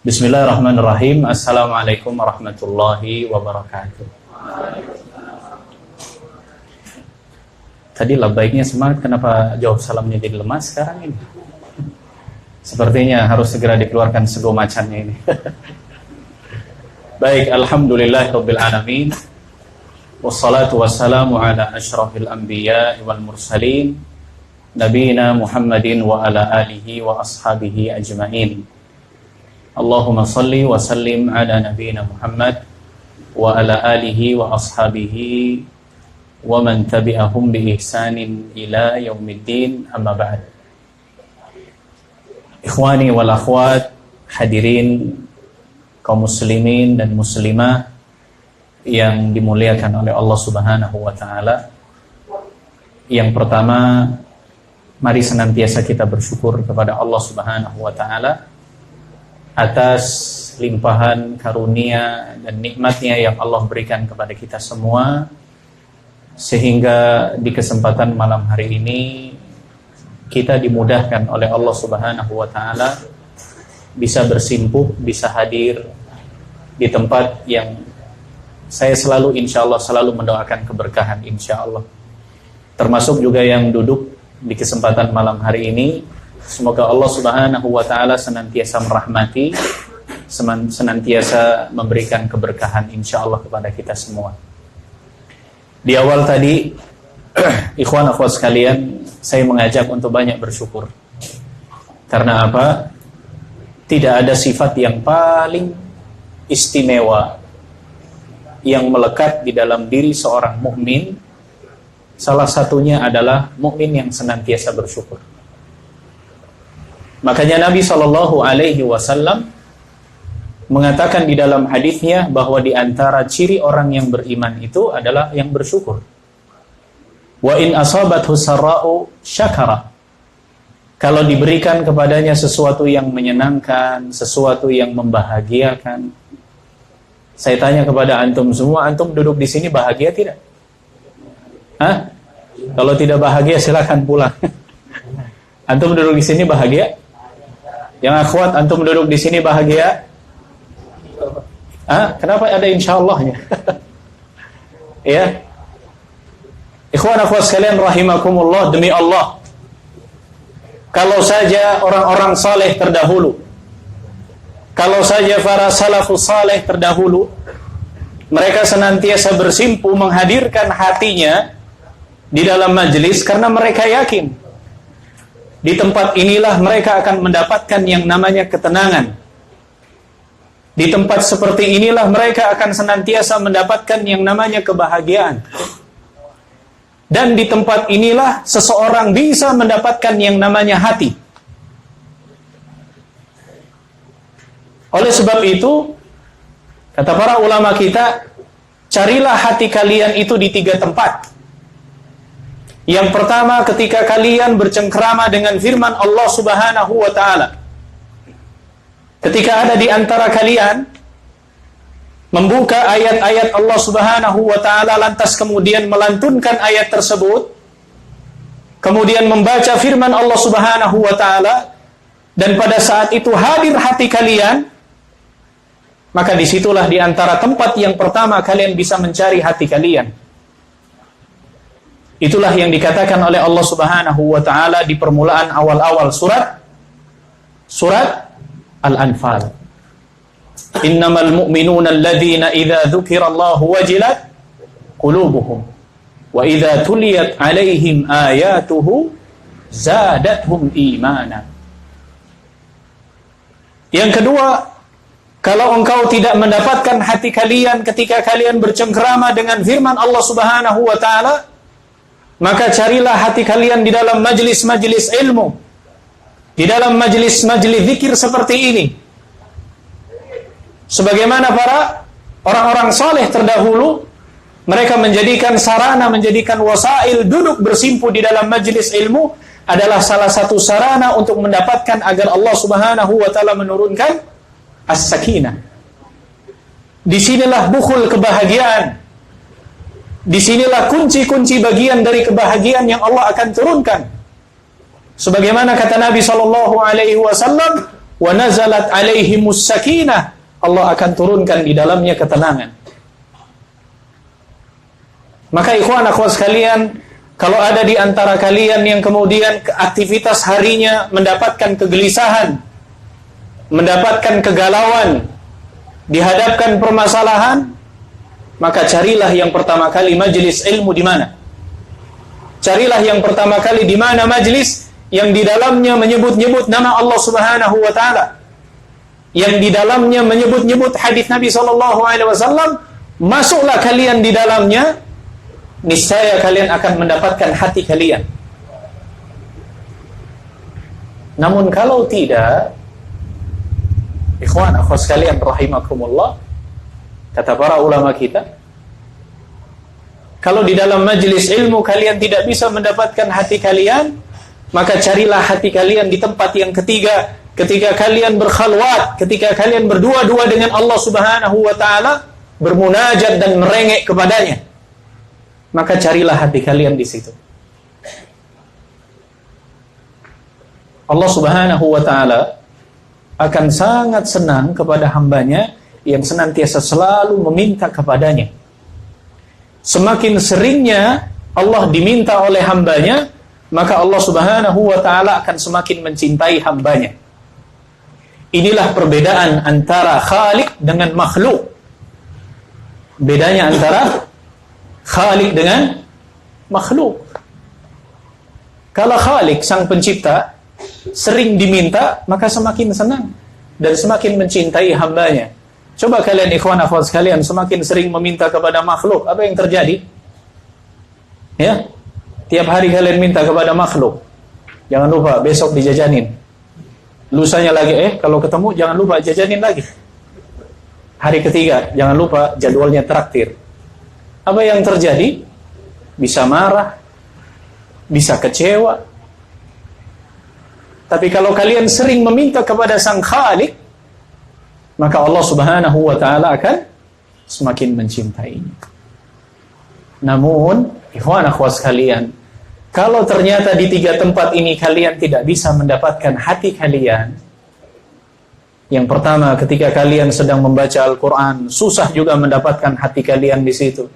Bismillahirrahmanirrahim. Assalamualaikum warahmatullahi wabarakatuh. Tadi labbaiknya semangat, kenapa jawab salamnya jadi lemas sekarang ini? Sepertinya harus segera dikeluarkan sego macannya ini. Baik, alhamdulillahirabbil alamin. Wassalatu wassalamu ala asyrafil anbiya wal mursalin nabiyina Muhammadin wa ala alihi wa ashabihi ajmain. Allahumma salli wa sallim ala nabiyyina Muhammad wa ala alihi wa ashabihi wa man tabi'ahum bi ihsanin ila yaumiddin, amma ba'd. Ikhwani wal akhwat, hadirin kaum muslimin dan muslimah yang dimuliakan oleh Allah Subhanahu wa taala. Yang pertama, mari senantiasa kita bersyukur kepada Allah Subhanahu wa taala atas limpahan karunia dan nikmatnya yang Allah berikan kepada kita semua, sehingga di kesempatan malam hari ini kita dimudahkan oleh Allah Subhanahu wa taala bisa bersimpuh, bisa hadir di tempat yang saya selalu insyaallah selalu mendoakan keberkahan insyaallah. Termasuk juga yang duduk di kesempatan malam hari ini. Semoga Allah Subhanahu wa taala senantiasa merahmati, senantiasa memberikan keberkahan insyaallah kepada kita semua. Di awal tadi, ikhwan akhwat sekalian, saya mengajak untuk banyak bersyukur. Karena apa? Tidak ada sifat yang paling istimewa yang melekat di dalam diri seorang mukmin. Salah satunya adalah mukmin yang senantiasa bersyukur. Makanya Nabi SAW mengatakan di dalam hadisnya bahwa di antara ciri orang yang beriman itu adalah yang bersyukur. Wa in asabathu sarra'u syakara. Kalau diberikan kepadanya sesuatu yang menyenangkan, sesuatu yang membahagiakan. Saya tanya kepada antum semua, antum duduk di sini bahagia tidak? Hah? Kalau tidak bahagia silakan pulang. Antum duduk di sini bahagia? Yang akhwat, antum duduk di sini bahagia? Kenapa ada insyaallah-nya? Ya. Ikhwan akhwat sekalian rahimakumullah, demi Allah, kalau saja orang-orang saleh terdahulu, kalau saja para salafus saleh terdahulu, mereka senantiasa bersimpu menghadirkan hatinya di dalam majelis karena mereka yakin di tempat inilah mereka akan mendapatkan yang namanya ketenangan. Di tempat seperti inilah mereka akan senantiasa mendapatkan yang namanya kebahagiaan. Dan di tempat inilah seseorang bisa mendapatkan yang namanya hati. Oleh sebab itu, kata para ulama kita, carilah hati kalian itu di 3 tempat. Yang pertama, ketika kalian bercengkrama dengan firman Allah Subhanahu wa taala. Ketika ada di antara kalian membuka ayat-ayat Allah Subhanahu wa taala lantas kemudian melantunkan ayat tersebut, kemudian membaca firman Allah Subhanahu wa taala, dan pada saat itu hadir hati kalian, maka disitulah di antara tempat yang pertama kalian bisa mencari hati kalian. Itulah yang dikatakan oleh Allah Subhanahu wa taala di permulaan awal-awal surat Al-Anfal. Innamal mu'minuna alladzina idza dzukirallahu wajilat qulubuhum wa idza tuliyat 'alaihim ayatuhu zadatuhum imana. Yang kedua, kalau engkau tidak mendapatkan hati kalian ketika kalian bercengkrama dengan firman Allah Subhanahu wa taala, maka carilah hati kalian di dalam majlis-majlis ilmu, di dalam majlis-majlis zikir seperti ini. Sebagaimana para orang-orang saleh terdahulu, mereka menjadikan sarana, menjadikan wasail duduk bersimpu di dalam majlis ilmu adalah salah satu sarana untuk mendapatkan agar Allah Subhanahu wa taala menurunkan as-sakinah. Disinilah bukhul kebahagiaan. Disinilah kunci-kunci bagian dari kebahagiaan yang Allah akan turunkan. Sebagaimana kata Nabi SAW, wa nazalat alaihimus sakinah, Allah akan turunkan di dalamnya ketenangan. Maka ikhwan akhwat sekalian, kalau ada di antara kalian yang kemudian aktivitas harinya mendapatkan kegelisahan, mendapatkan kegalauan, dihadapkan permasalahan, maka carilah yang pertama kali majelis ilmu di mana. Carilah yang pertama kali di mana majelis yang di dalamnya menyebut-nyebut nama Allah Subhanahu wa taala, yang di dalamnya menyebut-nyebut hadis Nabi sallallahu alaihi wasallam. Masuklah kalian di dalamnya, niscaya kalian akan mendapatkan hati kalian. Namun kalau tidak, ikhwan akhwat sekalian rahimakumullah, kata para ulama kita, kalau di dalam majelis ilmu kalian tidak bisa mendapatkan hati kalian, maka carilah hati kalian di tempat yang ketiga, ketika kalian berkhalwat, ketika kalian berdua-dua dengan Allah Subhanahu wa taala, bermunajat dan merengek kepadanya. Maka carilah hati kalian di situ. Allah Subhanahu wa taala akan sangat senang kepada hambanya yang senantiasa selalu meminta kepadanya. Semakin seringnya Allah diminta oleh hambanya, maka Allah Subhanahu wa ta'ala akan semakin mencintai hambanya. Inilah perbedaan antara Khaliq dengan makhluk. Bedanya antara Khaliq dengan makhluk. Kalau Khaliq, sang pencipta, sering diminta, maka semakin senang dan semakin mencintai hambanya. Coba kalian ikhwan akhwat sekalian semakin sering meminta kepada makhluk, apa yang terjadi? Ya, tiap hari kalian minta kepada makhluk. Jangan lupa besok dijajanin. Lusanya lagi, kalau ketemu jangan lupa jajanin lagi. Hari ketiga, jangan lupa jadwalnya traktir. Apa yang terjadi? Bisa marah, bisa kecewa. Tapi kalau kalian sering meminta kepada sang Khaliq, maka Allah Subhanahu wa ta'ala akan semakin mencintainya. Namun, ikhwan akhwat sekalian, kalau ternyata di 3 tempat ini kalian tidak bisa mendapatkan hati kalian, yang pertama ketika kalian sedang membaca Al-Quran, susah juga mendapatkan hati kalian di situ.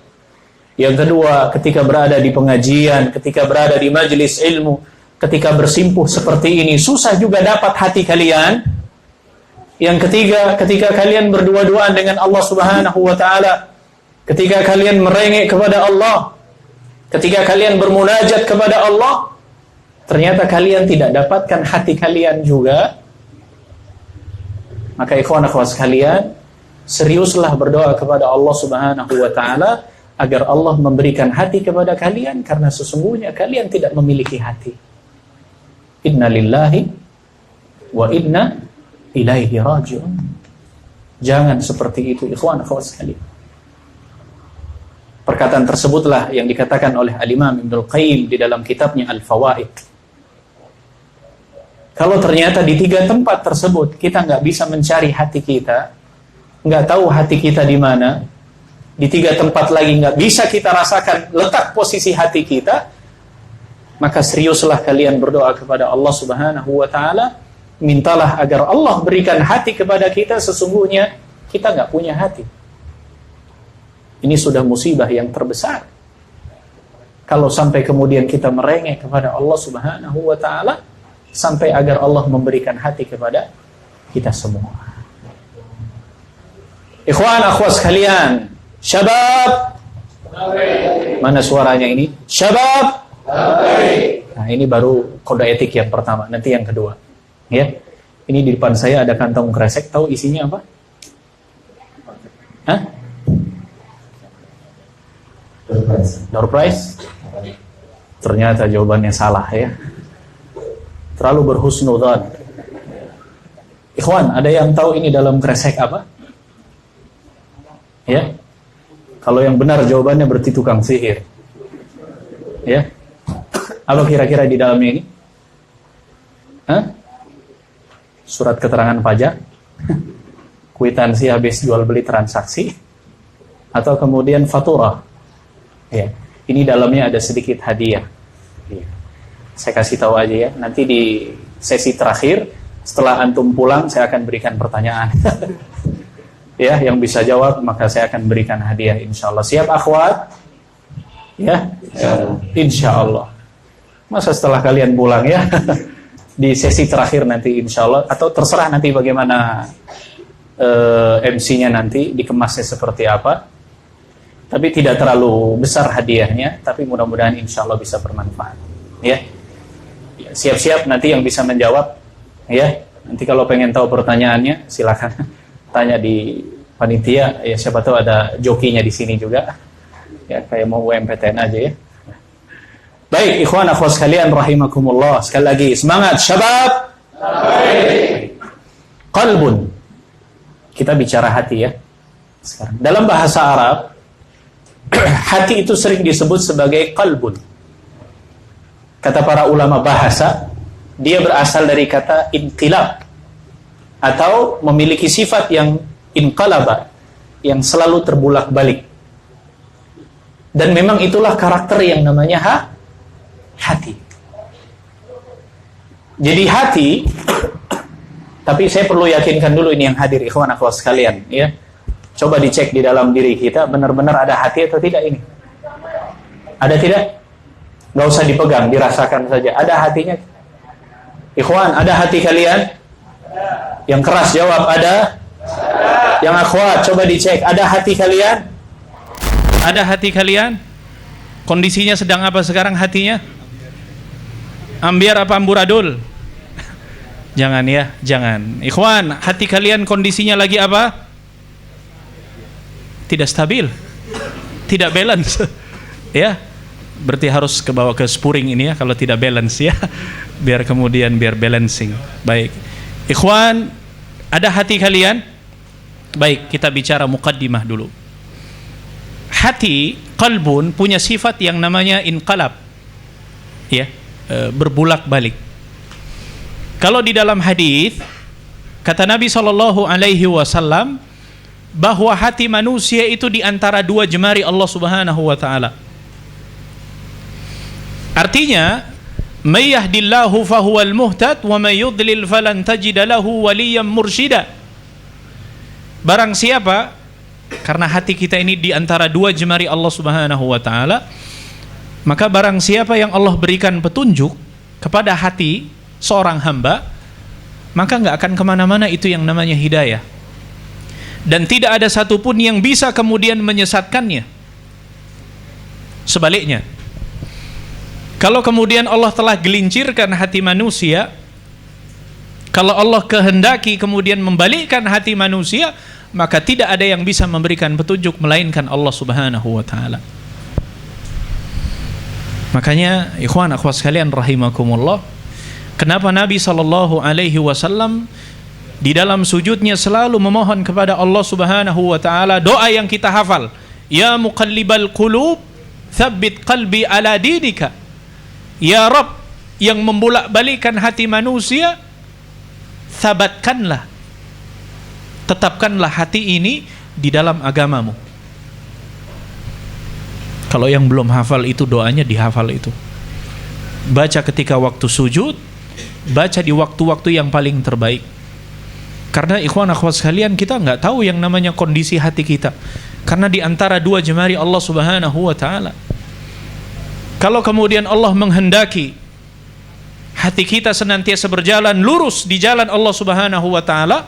Yang kedua, ketika berada di pengajian, ketika berada di majelis ilmu, ketika bersimpuh seperti ini, susah juga dapat hati kalian. Yang ketiga, ketika kalian berdua-duaan dengan Allah Subhanahu wa ta'ala, ketika kalian merengek kepada Allah, ketika kalian bermunajat kepada Allah, ternyata kalian tidak dapatkan hati kalian juga, maka ikhwan akhwat sekalian, seriuslah berdoa kepada Allah Subhanahu wa ta'ala agar Allah memberikan hati kepada kalian, karena sesungguhnya kalian tidak memiliki hati. Inna lillahi wa inna ilaihi raji'un. Jangan seperti itu ikhwan akhwat sekalian. Perkataan tersebutlah yang dikatakan oleh Al-Imam Ibnul Qayyim di dalam kitabnya Al-Fawaid. Kalau ternyata di 3 tempat tersebut kita nggak bisa mencari hati kita, nggak tahu hati kita di mana, di 3 tempat lagi nggak bisa kita rasakan letak posisi hati kita, maka seriuslah kalian berdoa kepada Allah Subhanahu wa ta'ala. Mintalah agar Allah berikan hati kepada kita, sesungguhnya kita nggak punya hati. Ini sudah musibah yang terbesar. Kalau sampai kemudian kita merengek kepada Allah Subhanahu wa ta'ala, sampai agar Allah memberikan hati kepada kita semua. Ikhwan akhwat sekalian, syabab, mana suaranya ini? Syabab. Nah, ini baru kode etik yang pertama, nanti yang kedua. Ya, ini di depan saya ada kantong kresek. Tahu isinya apa? Hah? Door prize? Ternyata jawabannya salah ya. Terlalu berhusnudzan. Ikhwan, ada yang tahu ini dalam kresek apa? Ya. Kalau yang benar jawabannya berarti tukang sihir. Ya. Apa kira-kira di dalamnya ini? Hah? Surat keterangan pajak, kwitansi habis jual beli transaksi, atau kemudian faturah. Ya, ini dalamnya ada sedikit hadiah. Ya. Saya kasih tahu aja ya, nanti di sesi terakhir Setelah antum pulang, saya akan berikan pertanyaan. Ya, yang bisa jawab maka saya akan berikan hadiah insyaallah. Siap akhwat? Ya, insyaallah. Masa setelah kalian pulang ya? Di sesi terakhir nanti insyaallah, atau terserah nanti bagaimana MC-nya nanti dikemasnya seperti apa. Tapi tidak terlalu besar hadiahnya, tapi mudah-mudahan insyaallah bisa bermanfaat. Ya. Siap-siap nanti yang bisa menjawab. Ya, nanti kalau pengen tahu pertanyaannya silakan tanya di panitia. Ya, siapa tahu ada jokinya di sini juga. Ya, kayak mau UMPTN aja ya. Baik, ikhwan akhwat sekalian rahimakumullah. Sekali lagi semangat syabab. Qalbun. Kita bicara hati ya. Sekarang dalam bahasa Arab hati itu sering disebut sebagai qalbun. Kata para ulama bahasa, dia berasal dari kata inqilab, atau memiliki sifat yang inqalaba, yang selalu terbulak-balik. Dan memang itulah karakter yang namanya hati. Jadi hati, tapi saya perlu yakinkan dulu ini yang hadir ikhwan akhwat sekalian ya. Coba dicek di dalam diri kita, benar-benar ada hati atau tidak ini? Ada tidak? Gak usah dipegang, dirasakan saja. Ada hatinya? Ikhwan, ada hati kalian? Yang keras jawab ada? Yang akhwat, coba dicek. Ada hati kalian? Ada hati kalian? Kondisinya sedang apa sekarang hatinya? Ambiar apa amburadul? Jangan ya, jangan. Ikhwan, hati kalian kondisinya lagi apa? Tidak stabil, tidak balance. Ya, berarti harus kebawa ke spuring ini ya, kalau tidak balance ya, biar kemudian biar balancing. Baik, ikhwan, ada hati kalian? Baik, kita bicara muqaddimah dulu. Hati, qalbun, punya sifat yang namanya inqalab, ya, berbulak-balik. Kalau di dalam hadis kata Nabi SAW bahwa hati manusia itu di antara dua jemari Allah Subhanahu wa taala. Artinya, may yahdillahu fahuwal muhtad wa may yudlil falan tajid lahu waliyan mursyida. Barang siapa, karena hati kita ini di antara dua jemari Allah Subhanahu wa taala, maka barang siapa yang Allah berikan petunjuk kepada hati seorang hamba, maka enggak akan kemana-mana itu yang namanya hidayah. Dan tidak ada satupun yang bisa kemudian menyesatkannya. Sebaliknya, kalau kemudian Allah telah gelincirkan hati manusia, kalau Allah kehendaki kemudian membalikkan hati manusia, maka tidak ada yang bisa memberikan petunjuk melainkan Allah Subhanahu wa taala. Makanya ikhwan akhwat sekalian rahimakumullah, kenapa Nabi SAW di dalam sujudnya selalu memohon kepada Allah Subhanahu wa taala doa yang kita hafal, ya muqallibal qulub tsabbit qalbi ala dinika. Ya Rabb yang membolak-balikkan hati manusia, sabatkanlah, tetapkanlah hati ini di dalam agamamu. Kalau yang belum hafal itu doanya dihafal itu. Baca ketika waktu sujud, baca di waktu-waktu yang paling terbaik. Karena ikhwan akhwat sekalian, kita nggak tahu yang namanya kondisi hati kita, karena di antara dua jemari Allah Subhanahu wa taala. Kalau kemudian Allah menghendaki hati kita senantiasa berjalan lurus di jalan Allah Subhanahu wa taala,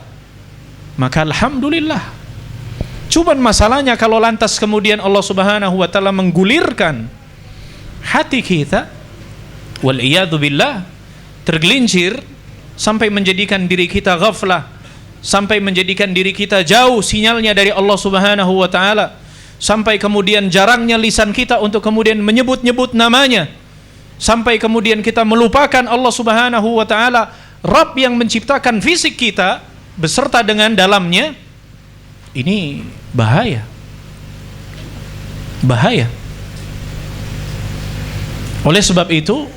maka alhamdulillah. Cuman masalahnya kalau lantas kemudian Allah Subhanahu wa taala menggulirkan hati kita, wal iyadu billah, tergelincir sampai menjadikan diri kita ghaflah, sampai menjadikan diri kita jauh sinyalnya dari Allah Subhanahu wa taala, sampai kemudian jarangnya lisan kita untuk kemudian menyebut-nyebut namanya, sampai kemudian kita melupakan Allah Subhanahu wa taala, Rabb yang menciptakan fisik kita beserta dengan dalamnya. Ini bahaya. Bahaya. Oleh sebab itu,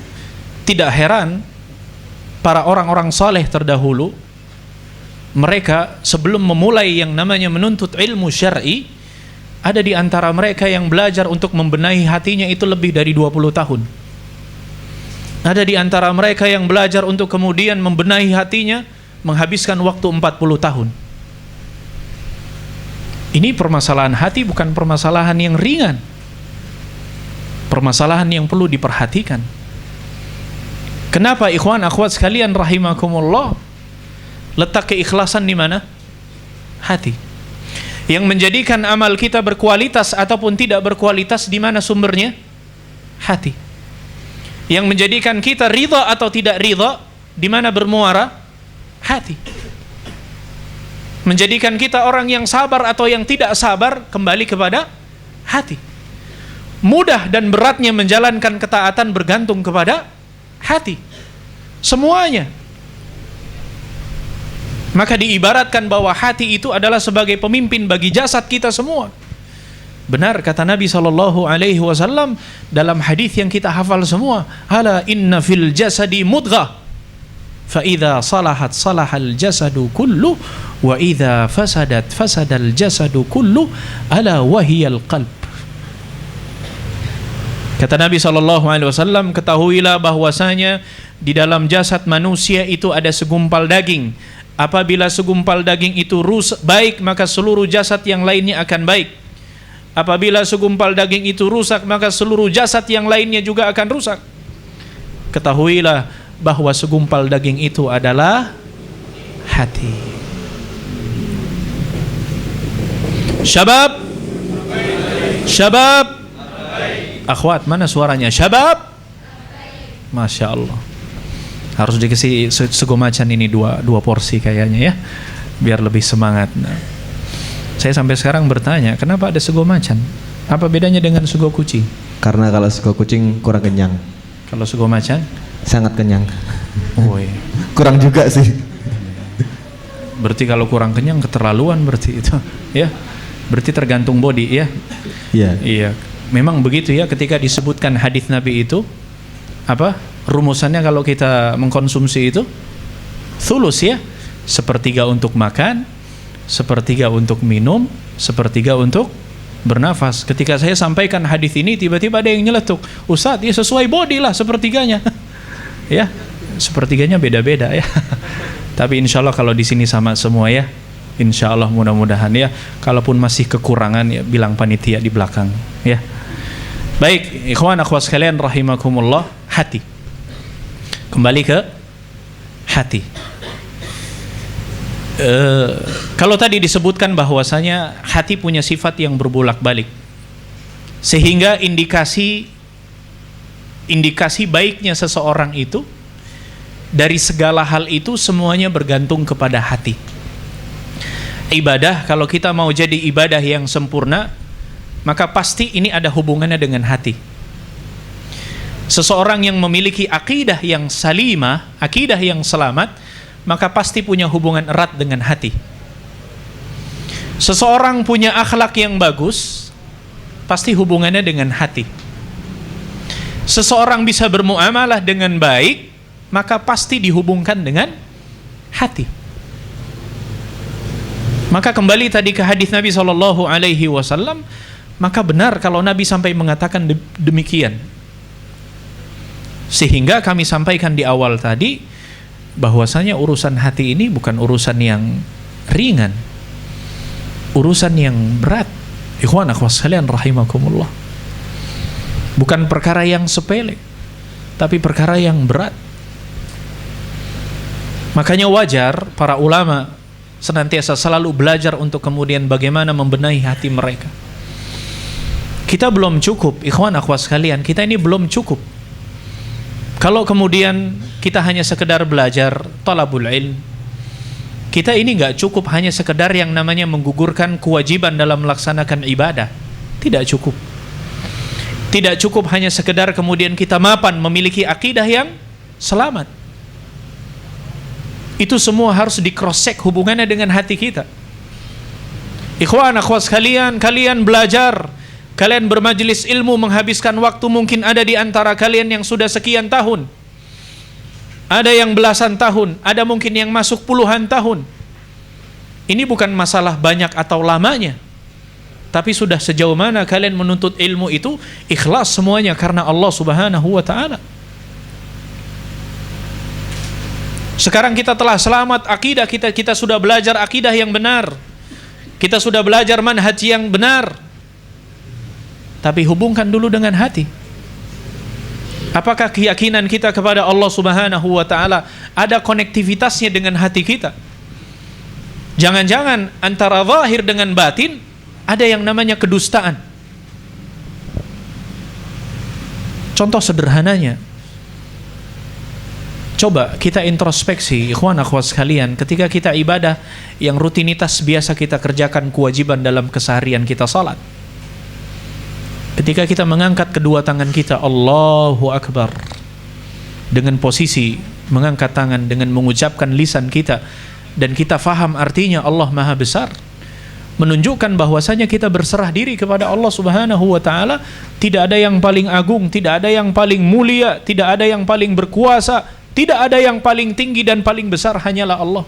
tidak heran para orang-orang saleh terdahulu, mereka sebelum memulai yang namanya menuntut ilmu syar'i, ada di antara mereka yang belajar untuk membenahi hatinya itu lebih dari 20 tahun. Ada di antara mereka yang belajar untuk kemudian membenahi hatinya menghabiskan waktu 40 tahun. Ini permasalahan hati bukan permasalahan yang ringan. Permasalahan yang perlu diperhatikan. Kenapa ikhwan akhwat sekalian rahimakumullah? Letak keikhlasan di mana? Hati. Yang menjadikan amal kita berkualitas ataupun tidak berkualitas di mana sumbernya? Hati. Yang menjadikan kita ridha atau tidak ridha di mana bermuara? Hati. Menjadikan kita orang yang sabar atau yang tidak sabar kembali kepada hati. Mudah dan beratnya menjalankan ketaatan bergantung kepada hati. Semuanya. Maka diibaratkan bahwa hati itu adalah sebagai pemimpin bagi jasad kita semua. Benar kata Nabi SAW dalam hadis yang kita hafal semua, ala inna fil jasadi mudghah fa idza salahat salahal jasadu kullu wa idza fasadat fasadal jasadu kullu ala wahiyal qalb. Kata Nabi SAW, ketahuilah bahwasanya di dalam jasad manusia itu ada segumpal daging. Apabila segumpal daging itu baik, maka seluruh jasad yang lainnya akan baik. Apabila segumpal daging itu rusak, maka seluruh jasad yang lainnya juga akan rusak. Ketahuilah bahwa segumpal daging itu adalah hati. Syabab, syabab, akhwat, mana suaranya? Syabab, masya Allah. Harus dikasih sego macan ini dua porsi kayaknya ya, biar lebih semangat. Nah, saya sampai sekarang bertanya, kenapa ada sego macan? Apa bedanya dengan sego kucing? Karena kalau sego kucing kurang kenyang. Kalau sego macan? Sangat kenyang. Oh, iya. Kurang juga sih. Berarti kalau kurang kenyang keterlaluan berarti itu, ya. Berarti tergantung body ya. Iya. Iya. Memang begitu ya, ketika disebutkan hadis Nabi itu apa? Rumusannya kalau kita mengkonsumsi itu thulus ya. Sepertiga untuk makan, sepertiga untuk minum, sepertiga untuk bernafas. Ketika saya sampaikan hadis ini, tiba-tiba ada yang nyeletuk, Ustaz, ya sesuai body lah sepertiganya. Ya, sepertiganya beda-beda ya. Tapi insya Allah kalau di sini sama semua ya. Insya Allah mudah-mudahan ya. Kalaupun masih kekurangan ya bilang panitia di belakang ya. Baik, ikhwan akhwat sekalian rahimakumullah, hati. Kembali ke hati. Kalau tadi disebutkan bahwasanya hati punya sifat yang berbolak-balik, sehingga indikasi baiknya seseorang itu dari segala hal itu semuanya bergantung kepada hati. Ibadah, kalau kita mau jadi ibadah yang sempurna, maka pasti ini ada hubungannya dengan hati. Seseorang yang memiliki akidah yang salimah, akidah yang selamat, maka pasti punya hubungan erat dengan hati. Seseorang punya akhlak yang bagus, pasti hubungannya dengan hati. Seseorang bisa bermuamalah dengan baik, maka pasti dihubungkan dengan hati. Maka kembali tadi ke hadis Nabi SAW, maka benar kalau Nabi sampai mengatakan demikian. Sehingga kami sampaikan di awal tadi, bahwasanya urusan hati ini bukan urusan yang ringan, urusan yang berat. Ikhwan akhwat sekalian rahimakumullah, bukan perkara yang sepele, tapi perkara yang berat. Makanya wajar para ulama senantiasa selalu belajar untuk kemudian bagaimana membenahi hati mereka. Kita belum cukup, ikhwan akhwat sekalian, kita ini belum cukup kalau kemudian kita hanya sekedar belajar talabul ilm. Kita ini nggak cukup hanya sekedar yang namanya menggugurkan kewajiban dalam melaksanakan ibadah. Tidak cukup. Tidak cukup hanya sekedar kemudian kita mapan memiliki akidah yang selamat. Itu semua harus di cross check hubungannya dengan hati kita. Ikhwan akhwat sekalian, kalian belajar, kalian bermajelis ilmu, menghabiskan waktu, mungkin ada di antara kalian yang sudah sekian tahun, ada yang belasan tahun, ada mungkin yang masuk puluhan tahun. Ini bukan masalah banyak atau lamanya, tapi sudah sejauh mana kalian menuntut ilmu itu ikhlas semuanya karena Allah Subhanahu wa ta'ala. Sekarang kita telah selamat akidah kita sudah belajar akidah yang benar. Kita sudah belajar manhaj yang benar. Tapi hubungkan dulu dengan hati. Apakah keyakinan kita kepada Allah Subhanahu wa taala ada konektivitasnya dengan hati kita? Jangan-jangan antara zahir dengan batin ada yang namanya kedustaan. Contoh sederhananya, coba kita introspeksi, ikhwan akhwat sekalian, ketika kita ibadah yang rutinitas biasa kita kerjakan, kewajiban dalam keseharian kita salat. Ketika kita mengangkat kedua tangan kita, Allahu Akbar, dengan posisi mengangkat tangan, dengan mengucapkan lisan kita, dan kita faham artinya Allah Maha Besar, menunjukkan bahwasanya kita berserah diri kepada Allah Subhanahu wa taala. Tidak ada yang paling agung, tidak ada yang paling mulia, tidak ada yang paling berkuasa, tidak ada yang paling tinggi dan paling besar, hanyalah Allah.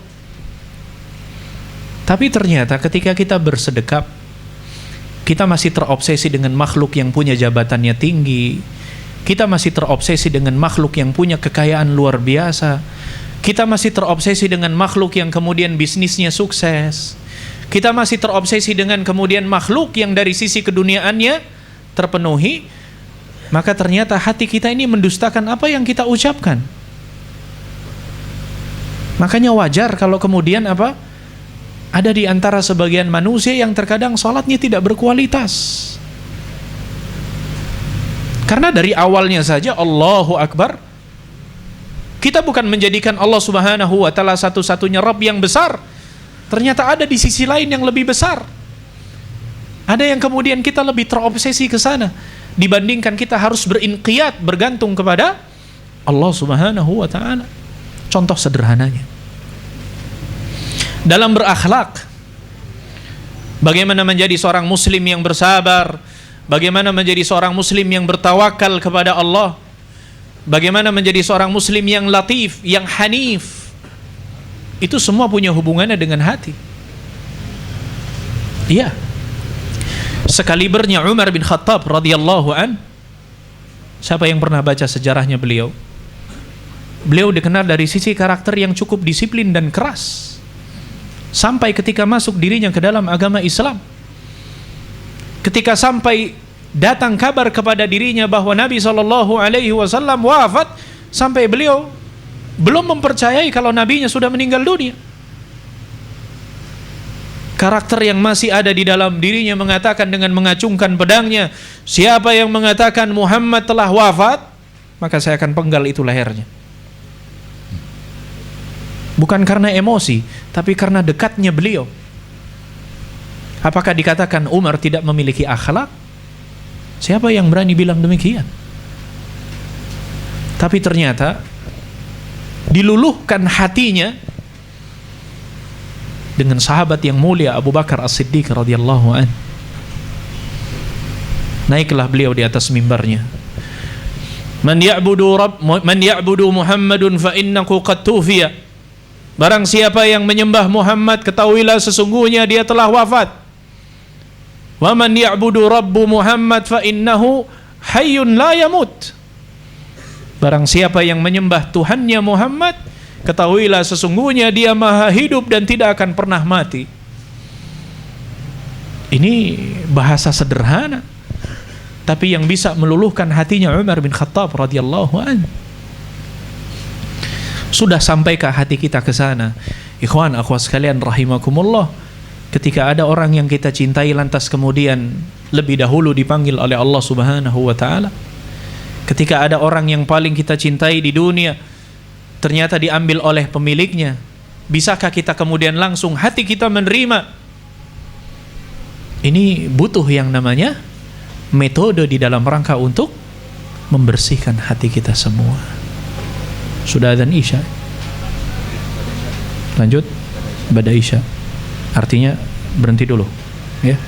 Tapi ternyata ketika kita bersedekap, kita masih terobsesi dengan makhluk yang punya jabatannya tinggi. Kita masih terobsesi dengan makhluk yang punya kekayaan luar biasa. Kita masih terobsesi dengan makhluk yang kemudian bisnisnya sukses. Kita masih terobsesi dengan kemudian makhluk yang dari sisi keduniaannya terpenuhi. Maka ternyata hati kita ini mendustakan apa yang kita ucapkan. Makanya wajar kalau kemudian ada di antara sebagian manusia yang terkadang sholatnya tidak berkualitas. Karena dari awalnya saja Allahu Akbar, kita bukan menjadikan Allah Subhanahu wa taala satu-satunya Rabb yang besar. Ternyata ada di sisi lain yang lebih besar. Ada yang kemudian kita lebih terobsesi ke sana dibandingkan kita harus berinqiyat, bergantung kepada Allah Subhanahu wa taala. Contoh sederhananya, dalam berakhlak, bagaimana menjadi seorang muslim yang bersabar, bagaimana menjadi seorang muslim yang bertawakal kepada Allah, bagaimana menjadi seorang muslim yang latif, yang hanif. Itu semua punya hubungannya dengan hati. Iya. Sekalibernya Umar bin Khattab radhiyallahu an. Siapa yang pernah baca sejarahnya beliau? Beliau dikenal dari sisi karakter yang cukup disiplin dan keras. Sampai ketika masuk dirinya ke dalam agama Islam, ketika sampai datang kabar kepada dirinya bahwa Nabi SAW wafat, sampai beliau belum mempercayai kalau nabinya sudah meninggal dunia. Karakter yang masih ada di dalam dirinya mengatakan dengan mengacungkan pedangnya, siapa yang mengatakan Muhammad telah wafat, maka saya akan penggal itu lehernya. Bukan karena emosi, tapi karena dekatnya beliau. Apakah dikatakan Umar tidak memiliki akhlak? Siapa yang berani bilang demikian? Tapi ternyata diluluhkan hatinya dengan sahabat yang mulia Abu Bakar As-Siddiq radhiyallahu an. Naiklah beliau di atas mimbarnya. Man ya'budu Muhammadun fa innahu qad tufiya. Barang siapa yang menyembah Muhammad, ketahuilah sesungguhnya dia telah wafat. Wa man ya'budu Rabbu Muhammad fa innahu hayyun la yamut. Barang siapa yang menyembah Tuhannya Muhammad, ketahuilah sesungguhnya dia maha hidup dan tidak akan pernah mati. Ini bahasa sederhana, tapi yang bisa meluluhkan hatinya Umar bin Khattab radhiyallahu anhu. Sudah sampaikah hati kita ke sana? Ikhwan akhwat sekalian rahimakumullah, ketika ada orang yang kita cintai lantas kemudian lebih dahulu dipanggil oleh Allah Subhanahu wa taala, ketika ada orang yang paling kita cintai di dunia ternyata diambil oleh pemiliknya, bisakah kita kemudian langsung hati kita menerima? Ini butuh yang namanya metode di dalam rangka untuk membersihkan hati kita semua. Sudah adzan Isya. Lanjut Bada Isya. Artinya berhenti dulu, ya.